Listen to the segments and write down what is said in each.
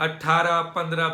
18, 15,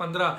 15,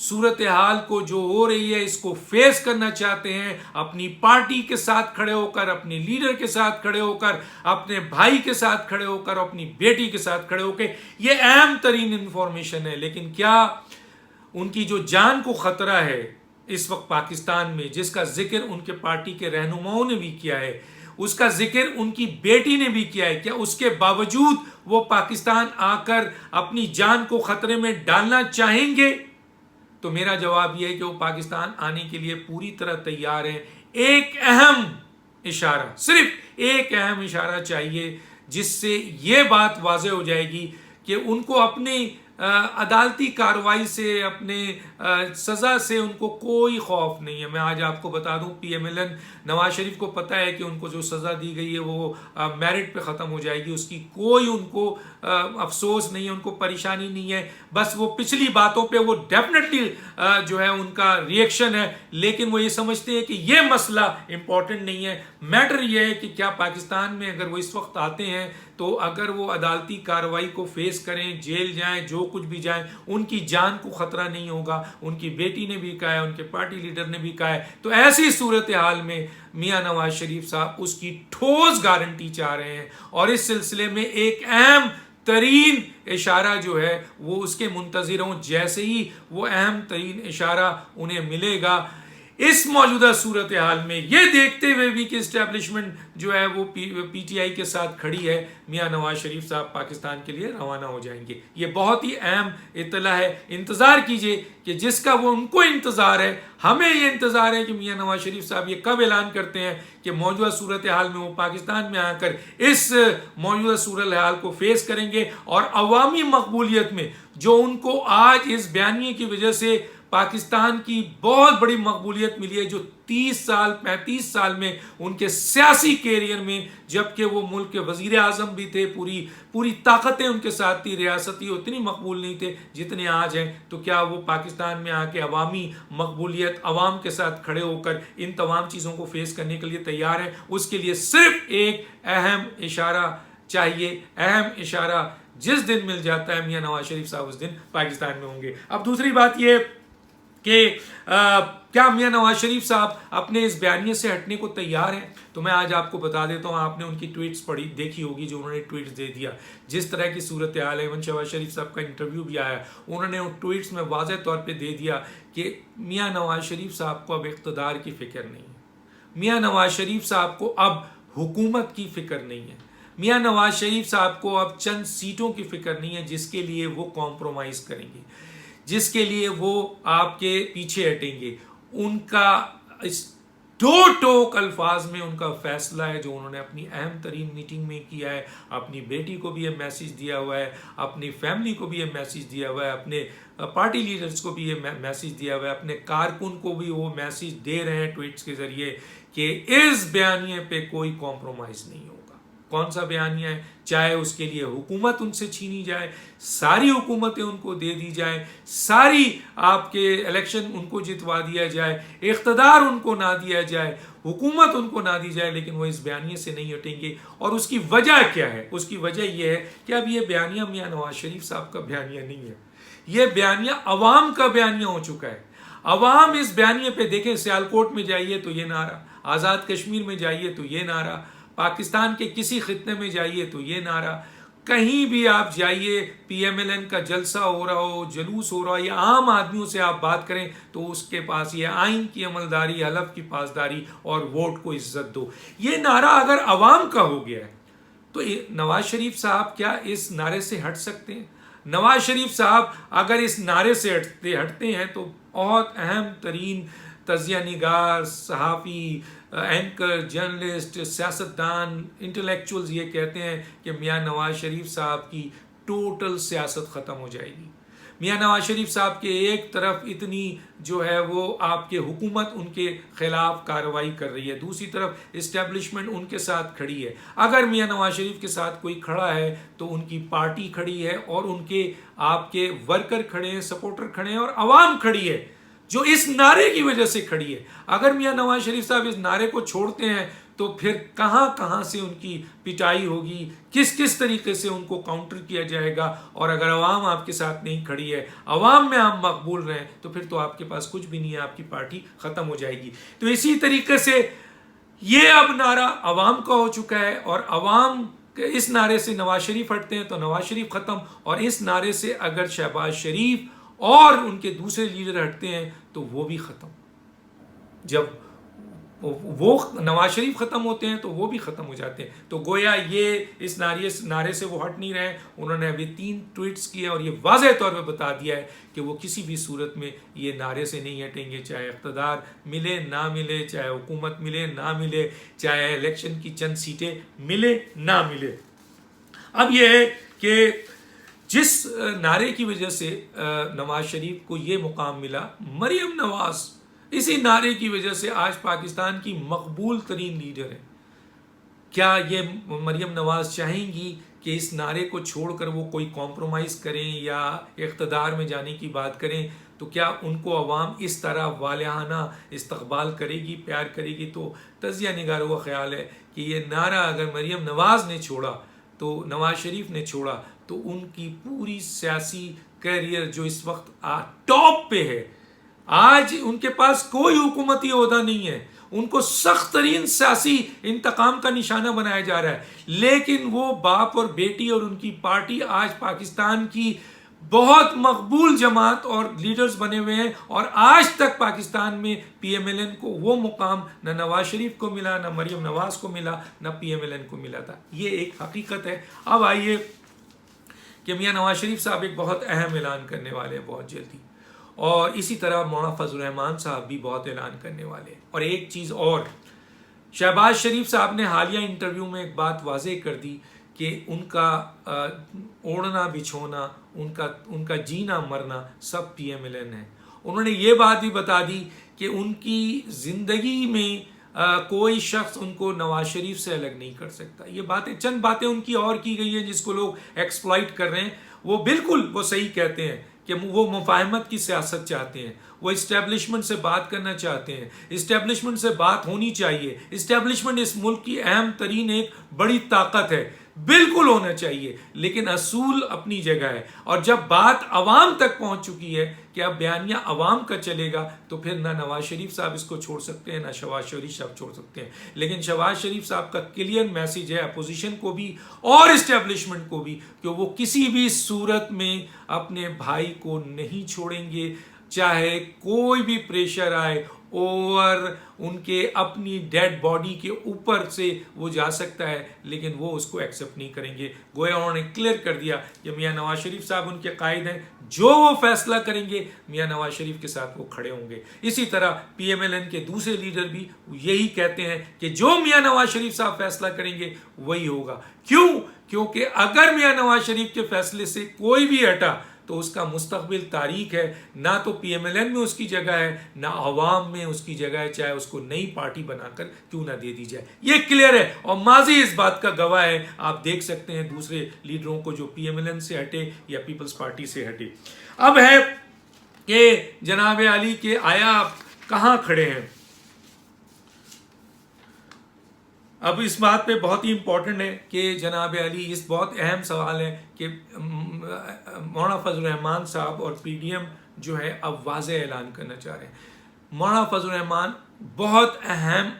صورتحال کو جو ہو رہی ہے اس کو فیس کرنا چاہتے ہیں، اپنی پارٹی کے ساتھ کھڑے ہو کر، اپنے لیڈر کے ساتھ کھڑے ہو کر، اپنے بھائی کے ساتھ کھڑے ہو کر، اپنی بیٹی کے ساتھ کھڑے ہو کے، یہ اہم ترین انفارمیشن ہے۔ لیکن کیا ان کی جو جان کو خطرہ ہے اس وقت پاکستان میں، جس کا ذکر ان کے پارٹی کے رہنماؤں نے بھی کیا ہے، اس کا ذکر ان کی بیٹی نے بھی کیا ہے، کیا اس کے باوجود وہ پاکستان آ کر اپنی جان کو خطرے میں ڈالنا چاہیں گے؟ تو میرا جواب یہ ہے کہ وہ پاکستان آنے کے لیے پوری طرح تیار ہیں۔ ایک اہم اشارہ، صرف ایک اہم اشارہ چاہیے جس سے یہ بات واضح ہو جائے گی کہ ان کو اپنی عدالتی کارروائی سے، اپنے سزا سے ان کو کوئی خوف نہیں ہے۔ میں آج آپ کو بتا دوں، پی M L N Nawaz Sharif کو پتہ ہے کہ ان کو جو سزا دی گئی ہے وہ میرٹ پہ ختم ہو جائے گی، اس کی کوئی ان کو افسوس نہیں ہے، ان کو پریشانی نہیں ہے۔ بس وہ پچھلی باتوں پہ وہ ڈیفینیٹلی جو ہے ان کا ریئیکشن ہے، لیکن وہ یہ سمجھتے ہیں کہ یہ مسئلہ امپورٹنٹ نہیں ہے۔ میٹر یہ ہے کہ کیا پاکستان میں اگر وہ اس وقت آتے ہیں تو اگر وہ عدالتی کارروائی کو فیس کریں، جیل جائیں، جو کچھ بھی جائیں، ان کی جان کو خطرہ نہیں ہوگا۔ ان کی بیٹی نے بھی کہا ہے، ان کے پارٹی لیڈر نے بھی کہا ہے۔ تو ایسی صورتحال میں میاں نواز شریف صاحب اس کی ٹھوس گارنٹی چاہ رہے ہیں، اور اس سلسلے میں ایک اہم ترین اشارہ جو ہے وہ اس کے منتظر ہوں۔ جیسے ہی وہ اہم ترین اشارہ انہیں ملے گا، اس موجودہ صورتحال میں یہ دیکھتے ہوئے بھی کہ اسٹیبلشمنٹ جو ہے وہ پی ٹی آئی کے ساتھ کھڑی ہے، میاں نواز شریف صاحب پاکستان کے لیے روانہ ہو جائیں گے۔ یہ بہت ہی اہم اطلاع ہے۔ انتظار کیجئے کہ جس کا وہ ان کو انتظار ہے، ہمیں یہ انتظار ہے کہ میاں نواز شریف صاحب یہ کب اعلان کرتے ہیں کہ موجودہ صورتحال میں وہ پاکستان میں آ کر اس موجودہ صورتحال کو فیس کریں گے، اور عوامی مقبولیت میں جو ان کو آج اس بیانیے کی وجہ سے پاکستان کی بہت بڑی مقبولیت ملی ہے، جو 30 سال 35 سال میں ان کے سیاسی کیریئر میں، جبکہ وہ ملک کے وزیر اعظم بھی تھے، پوری طاقتیں ان کے ساتھ تھی، ریاستی اتنی مقبول نہیں تھے جتنے آج ہیں، تو کیا وہ پاکستان میں آ کے عوامی مقبولیت، عوام کے ساتھ کھڑے ہو کر ان تمام چیزوں کو فیس کرنے کے لیے تیار ہیں؟ اس کے لیے صرف ایک اہم اشارہ چاہیے، اہم اشارہ جس دن مل جاتا ہے میاں نواز شریف صاحب اس دن پاکستان میں ہوں گے۔ اب دوسری بات یہ کہ کیا میاں نواز شریف صاحب اپنے اس بیانیے سے ہٹنے کو تیار ہیں؟ تو میں آج آپ کو بتا دیتا ہوں، آپ نے ان کی ٹویٹس دیکھی ہوگی جو انہوں نے ٹویٹس دے دیا، جس طرح کی صورتحال ہے۔ ایون شہباز شریف صاحب کا انٹرویو بھی آیا، انہوں نے ان ٹویٹس میں واضح طور پہ دے دیا کہ میاں نواز شریف صاحب کو اب اقتدار کی فکر نہیں ہے، میاں نواز شریف صاحب کو اب حکومت کی فکر نہیں ہے، میاں نواز شریف صاحب کو اب چند سیٹوں کی فکر نہیں ہے جس کے لیے وہ کمپرومائز کریں گے، جس کے لیے وہ آپ کے پیچھے ہٹیں گے۔ ان کا اس دو ٹوک الفاظ میں ان کا فیصلہ ہے جو انہوں نے اپنی اہم ترین میٹنگ میں کیا ہے، اپنی بیٹی کو بھی یہ میسیج دیا ہوا ہے، اپنی فیملی کو بھی یہ میسیج دیا ہوا ہے، اپنے پارٹی لیڈرز کو بھی یہ میسیج دیا ہوا ہے، اپنے کارکن کو بھی وہ میسیج دے رہے ہیں ٹویٹس کے ذریعے کہ اس بیانیے پہ کوئی کمپرومائز نہیں ہوگا۔ کون سا بیانیہ ہے؟ چاہے اس کے لیے حکومت ان سے چھینی جائے، ساری حکومتیں ان کو دے دی جائیں، ساری آپ کے الیکشن ان کو جتوا دیا جائے، اقتدار ان کو نہ دیا جائے، حکومت ان کو نہ دی جائے، لیکن وہ اس بیانیے سے نہیں ہٹیں گے۔ اور اس کی وجہ کیا ہے؟ اس کی وجہ یہ ہے کہ اب یہ بیانیہ میاں نواز شریف صاحب کا بیانیہ نہیں ہے، یہ بیانیہ عوام کا بیانیہ ہو چکا ہے۔ عوام اس بیانیے پہ، دیکھیں سیالکوٹ میں جائیے تو یہ نعرہ، آزاد کشمیر میں جائیے تو یہ نعرہ، پاکستان کے کسی خطے میں جائیے تو یہ نعرہ، کہیں بھی آپ جائیے، پی ایم ایل این کا جلسہ ہو رہا ہو، جلوس ہو رہا ہو، یا عام آدمیوں سے آپ بات کریں تو اس کے پاس یہ آئین کی عملداری، حلف کی پاسداری اور ووٹ کو عزت دو، یہ نعرہ اگر عوام کا ہو گیا ہے تو نواز شریف صاحب کیا اس نعرے سے ہٹ سکتے ہیں؟ نواز شریف صاحب اگر اس نعرے سے ہٹتے ہیں تو بہت اہم ترین تجزیہ نگار، صحافی، اینکر، جرنلسٹ، سیاستدان، انٹلیکچوئلز یہ کہتے ہیں کہ میاں نواز شریف صاحب کی ٹوٹل سیاست ختم ہو جائے گی۔ میاں نواز شریف صاحب کے ایک طرف اتنی جو ہے وہ آپ کے حکومت ان کے خلاف کارروائی کر رہی ہے، دوسری طرف اسٹیبلشمنٹ ان کے ساتھ کھڑی ہے۔ اگر میاں نواز شریف کے ساتھ کوئی کھڑا ہے تو ان کی پارٹی کھڑی ہے، اور ان کے آپ کے ورکر کھڑے ہیں، سپورٹر کھڑے ہیں، اور عوام کھڑی ہے جو اس نعرے کی وجہ سے کھڑی ہے۔ اگر میاں نواز شریف صاحب اس نعرے کو چھوڑتے ہیں تو پھر کہاں کہاں سے ان کی پٹائی ہوگی، کس کس طریقے سے ان کو کاؤنٹر کیا جائے گا. اور اگر عوام آپ کے ساتھ نہیں کھڑی ہے، عوام میں آپ مقبول رہیں، تو پھر تو آپ کے پاس کچھ بھی نہیں ہے، آپ کی پارٹی ختم ہو جائے گی. تو اسی طریقے سے یہ اب نعرہ عوام کا ہو چکا ہے، اور عوام اس نعرے سے نواز شریف ہٹتے ہیں تو نواز شریف ختم، اور اس نعرے سے اگر شہباز شریف اور ان کے دوسرے لیڈر ہٹتے ہیں تو وہ بھی ختم. جب وہ نواز شریف ختم ہوتے ہیں تو وہ بھی ختم ہو جاتے ہیں. تو گویا یہ اس نعرے سے وہ ہٹ نہیں رہے. انہوں نے ابھی 3 ٹویٹس کیے اور یہ واضح طور پہ بتا دیا ہے کہ وہ کسی بھی صورت میں یہ نعرے سے نہیں ہٹیں گے، چاہے اقتدار ملے نہ ملے، چاہے حکومت ملے نہ ملے، چاہے الیکشن کی چند سیٹیں ملے نہ ملے. اب یہ ہے کہ جس نعرے کی وجہ سے نواز شریف کو یہ مقام ملا، مریم نواز اسی نعرے کی وجہ سے آج پاکستان کی مقبول ترین لیڈر ہے. کیا یہ مریم نواز چاہیں گی کہ اس نعرے کو چھوڑ کر وہ کوئی کمپرومائز کریں یا اقتدار میں جانے کی بات کریں؟ تو کیا ان کو عوام اس طرح والہانہ استقبال کرے گی، پیار کرے گی؟ تو تجزیہ نگاروں کا خیال ہے کہ یہ نعرہ اگر مریم نواز نے چھوڑا، تو نواز شریف نے چھوڑا، تو ان کی پوری سیاسی کیریئر جو اس وقت ٹاپ پہ ہے، آج ان کے پاس کوئی حکومتی عہدہ نہیں ہے، ان کو سخت ترین سیاسی انتقام کا نشانہ بنایا جا رہا ہے، لیکن وہ باپ اور بیٹی اور ان کی پارٹی آج پاکستان کی بہت مقبول جماعت اور لیڈرز بنے ہوئے ہیں. اور آج تک پاکستان میں پی ایم ایل این کو وہ مقام نہ نواز شریف کو ملا، نہ مریم نواز کو ملا، نہ پی ایم ایل این کو ملا تھا. یہ ایک حقیقت ہے. اب آئیے کہ میاں نواز شریف صاحب ایک بہت اہم اعلان کرنے والے ہیں بہت جلدی، اور اسی طرح مولانا فضل الرحمان صاحب بھی بہت اعلان کرنے والے ہیں. اور ایک چیز اور، شہباز شریف صاحب نے حالیہ انٹرویو میں ایک بات واضح کر دی کہ ان کا اوڑھنا بچھونا، ان کا جینا مرنا سب پی ایم ایل این ہے. انہوں نے یہ بات بھی بتا دی کہ ان کی زندگی میں کوئی شخص ان کو نواز شریف سے الگ نہیں کر سکتا. یہ باتیں، چند باتیں ان کی اور کی گئی ہیں جس کو لوگ ایکسپلائٹ کر رہے ہیں. وہ بالکل وہ صحیح کہتے ہیں کہ وہ مفاہمت کی سیاست چاہتے ہیں، وہ اسٹیبلشمنٹ سے بات کرنا چاہتے ہیں، اسٹیبلشمنٹ سے بات ہونی چاہیے. اسٹیبلشمنٹ اس ملک کی اہم ترین ایک بڑی طاقت ہے، بالکل ہونا چاہیے، لیکن اصول اپنی جگہ ہے. اور جب بات عوام تک پہنچ چکی ہے کہ اب بیانیہ عوام کا چلے گا، تو پھر نہ نواز شریف صاحب اس کو چھوڑ سکتے ہیں، نہ شہباز شریف صاحب چھوڑ سکتے ہیں. لیکن شہباز شریف صاحب کا کلیئر میسج ہے اپوزیشن کو بھی اور اسٹیبلشمنٹ کو بھی کہ وہ کسی بھی صورت میں اپنے بھائی کو نہیں چھوڑیں گے، چاہے کوئی بھی پریشر آئے، اور ان کے اپنی ڈیڈ باڈی کے اوپر سے وہ جا سکتا ہے، لیکن وہ اس کو ایکسیپٹ نہیں کریں گے. گویا انہوں نے کلیئر کر دیا کہ میاں نواز شریف صاحب ان کے قائد ہیں، جو وہ فیصلہ کریں گے میاں نواز شریف کے ساتھ وہ کھڑے ہوں گے. اسی طرح پی ایم ایل این کے دوسرے لیڈر بھی یہی کہتے ہیں کہ جو میاں نواز شریف صاحب فیصلہ کریں گے وہی ہوگا. کیونکہ اگر میاں نواز شریف کے فیصلے سے کوئی بھی ہٹا تو اس کا مستقبل تاریک ہے. نہ تو پی ایم ایل این میں اس کی جگہ ہے، نہ عوام میں اس کی جگہ ہے، چاہے اس کو نئی پارٹی بنا کر کیوں نہ دے دی جائے. یہ کلیئر ہے، اور ماضی اس بات کا گواہ ہے. آپ دیکھ سکتے ہیں دوسرے لیڈروں کو جو پی ایم ایل این سے ہٹے یا پیپلز پارٹی سے ہٹے. اب ہے کہ جناب علی کے آیا آپ کہاں کھڑے ہیں. اب اس بات پہ بہت ہی امپورٹنٹ ہے کہ جناب علی، اس بہت اہم سوال ہے کہ مولانا فضل الرحمان صاحب اور پی ڈی ایم جو ہے اب واضح اعلان کرنا چاہ رہے ہیں. مولانا فضل الرحمان بہت اہم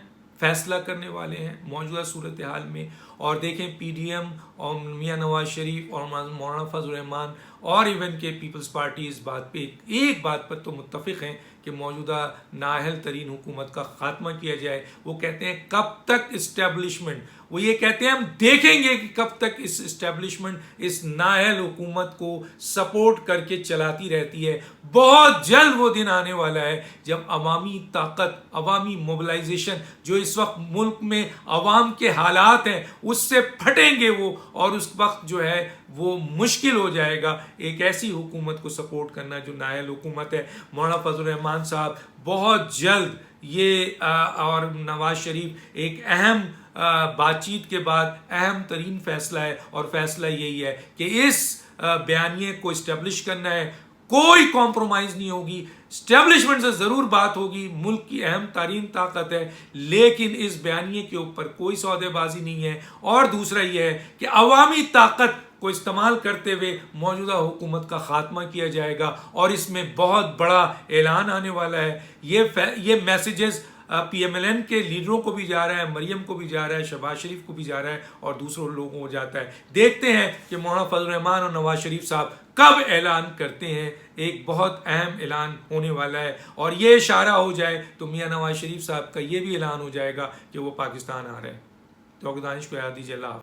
فیصلہ کرنے والے ہیں موجودہ صورتحال میں. اور دیکھیں پی ڈی ایم اور میاں نواز شریف اور مولانا فضل الرحمان اور ایون کے پیپلز پارٹی اس بات پہ ایک بات پر تو متفق ہیں کہ موجودہ نااہل ترین حکومت کا خاتمہ کیا جائے. وہ کہتے ہیں کب تک اسٹیبلشمنٹ، وہ یہ کہتے ہیں ہم دیکھیں گے کہ کب تک اس اسٹیبلشمنٹ اس نااہل حکومت کو سپورٹ کر کے چلاتی رہتی ہے. بہت جلد وہ دن آنے والا ہے جب عوامی طاقت، عوامی موبلائزیشن جو اس وقت ملک میں عوام کے حالات ہیں اس سے پھٹیں گے وہ، اور اس وقت جو ہے وہ مشکل ہو جائے گا ایک ایسی حکومت کو سپورٹ کرنا جو نااہل حکومت ہے. مولانا فضل الرحمان صاحب بہت جلد یہ اور نواز شریف ایک اہم بات چیت کے بعد اہم ترین فیصلہ ہے، اور فیصلہ یہی ہے کہ اس بیانیے کو اسٹیبلش کرنا ہے. کوئی کمپرومائز نہیں ہوگی، اسٹیبلشمنٹ سے ضرور بات ہوگی، ملک کی اہم ترین طاقت ہے، لیکن اس بیانیے کے اوپر کوئی سودے بازی نہیں ہے۔ اور دوسرا یہ ہے کہ عوامی طاقت کو استعمال کرتے ہوئے موجودہ حکومت کا خاتمہ کیا جائے گا، اور اس میں بہت بڑا اعلان آنے والا ہے۔ یہ messages P M L N کے لیڈروں کو بھی جا رہا ہے، مریم کو بھی جا رہا ہے، شہباز شریف کو بھی جا رہا ہے، اور دوسروں لوگوں کو جاتا ہے۔ دیکھتے ہیں کہ مولانا فضل الرحمان اور نواز شریف صاحب کب اعلان کرتے ہیں۔ ایک بہت اہم اعلان ہونے والا ہے، اور یہ اشارہ ہو جائے تو میاں نواز شریف صاحب کا یہ بھی اعلان ہو جائے گا کہ وہ پاکستان آ رہے ہیں۔ تو دانش کو یاد دیجیے، اللہ حافظ۔